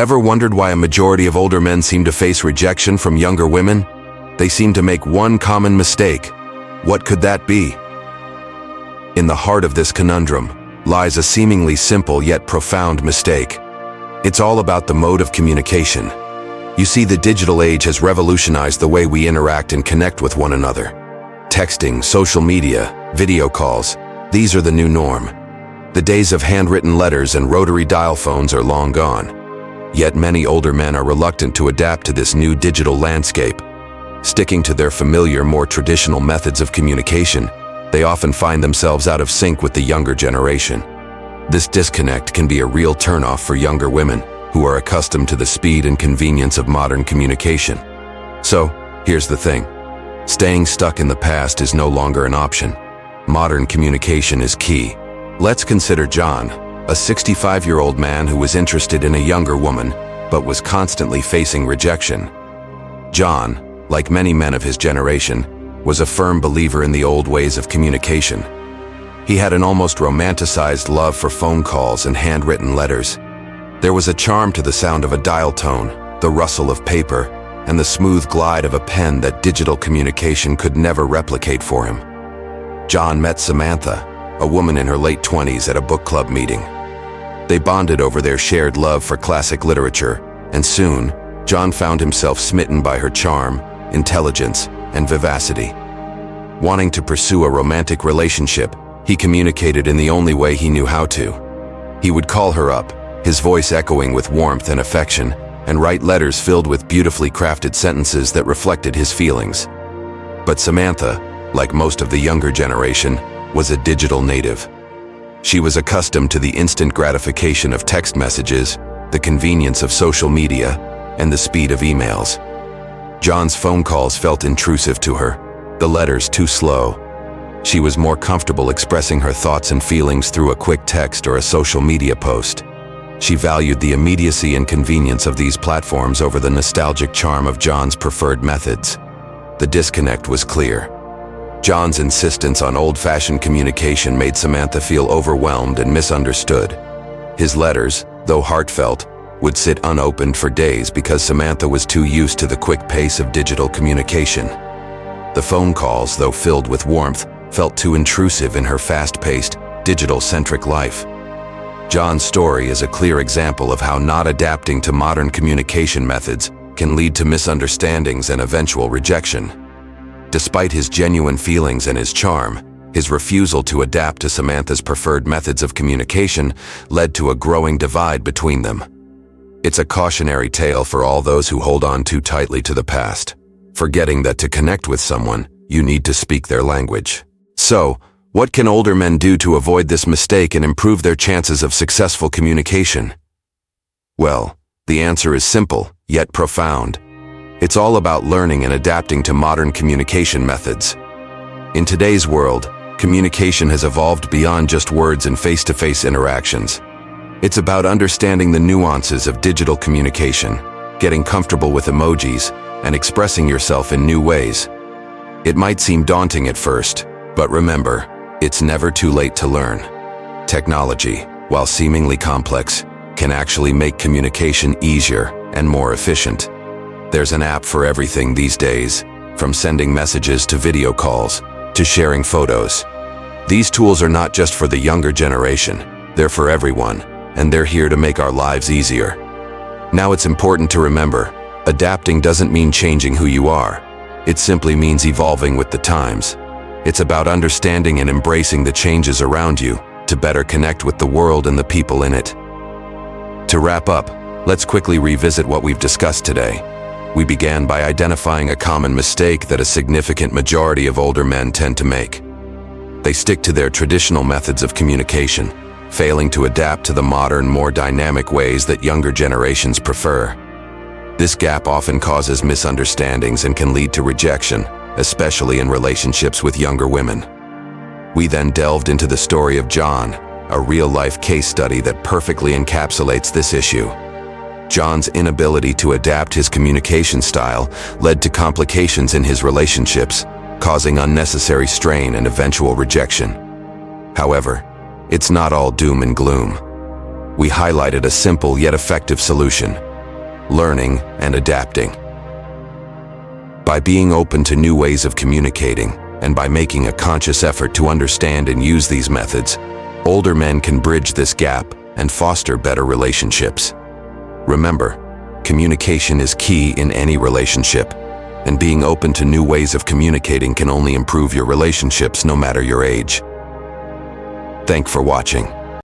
Ever wondered why a majority of older men seem to face rejection from younger women? They seem to make one common mistake. What could that be? In the heart of this conundrum lies a seemingly simple yet profound mistake. It's all about the mode of communication. You see, the digital age has revolutionized the way we interact and connect with one another. Texting, social media, video calls, these are the new norm. The days of handwritten letters and rotary dial phones are long gone. Yet many older men are reluctant to adapt to this new digital landscape. Sticking to their familiar, more traditional methods of communication, they often find themselves out of sync with the younger generation. This disconnect can be a real turnoff for younger women who are accustomed to the speed and convenience of modern communication. So, here's the thing. Staying stuck in the past is no longer an option. Modern communication is key. Let's consider John, a 65-year-old man who was interested in a younger woman, but was constantly facing rejection. John, like many men of his generation, was a firm believer in the old ways of communication. He had an almost romanticized love for phone calls and handwritten letters. There was a charm to the sound of a dial tone, the rustle of paper, and the smooth glide of a pen that digital communication could never replicate for him. John met Samantha, a woman in her late 20s, at a book club meeting. They bonded over their shared love for classic literature, and soon, John found himself smitten by her charm, intelligence, and vivacity. Wanting to pursue a romantic relationship, he communicated in the only way he knew how to. He would call her up, his voice echoing with warmth and affection, and write letters filled with beautifully crafted sentences that reflected his feelings. But Samantha, like most of the younger generation, was a digital native. She was accustomed to the instant gratification of text messages, the convenience of social media, and the speed of emails. John's phone calls felt intrusive to her, the letters too slow. She was more comfortable expressing her thoughts and feelings through a quick text or a social media post. She valued the immediacy and convenience of these platforms over the nostalgic charm of John's preferred methods. The disconnect was clear. John's insistence on old-fashioned communication made Samantha feel overwhelmed and misunderstood. His letters, though heartfelt, would sit unopened for days because Samantha was too used to the quick pace of digital communication. The phone calls, though filled with warmth, felt too intrusive in her fast-paced, digital-centric life. John's story is a clear example of how not adapting to modern communication methods can lead to misunderstandings and eventual rejection. Despite his genuine feelings and his charm, his refusal to adapt to Samantha's preferred methods of communication led to a growing divide between them. It's a cautionary tale for all those who hold on too tightly to the past, forgetting that to connect with someone, you need to speak their language. So, what can older men do to avoid this mistake and improve their chances of successful communication? Well, the answer is simple, yet profound. It's all about learning and adapting to modern communication methods. In today's world, communication has evolved beyond just words and face-to-face interactions. It's about understanding the nuances of digital communication, getting comfortable with emojis, and expressing yourself in new ways. It might seem daunting at first, but remember, it's never too late to learn. Technology, while seemingly complex, can actually make communication easier and more efficient. There's an app for everything these days, from sending messages to video calls, to sharing photos. These tools are not just for the younger generation, they're for everyone, and they're here to make our lives easier. Now it's important to remember, adapting doesn't mean changing who you are. It simply means evolving with the times. It's about understanding and embracing the changes around you to better connect with the world and the people in it. To wrap up, let's quickly revisit what we've discussed today. We began by identifying a common mistake that a significant majority of older men tend to make. They stick to their traditional methods of communication, failing to adapt to the modern, more dynamic ways that younger generations prefer. This gap often causes misunderstandings and can lead to rejection, especially in relationships with younger women. We then delved into the story of John, a real-life case study that perfectly encapsulates this issue. John's inability to adapt his communication style led to complications in his relationships, causing unnecessary strain and eventual rejection. However, it's not all doom and gloom. We highlighted a simple yet effective solution: learning, and adapting. By being open to new ways of communicating, and by making a conscious effort to understand and use these methods, older men can bridge this gap and foster better relationships. Remember, communication is key in any relationship, and being open to new ways of communicating can only improve your relationships no matter your age. Thanks for watching.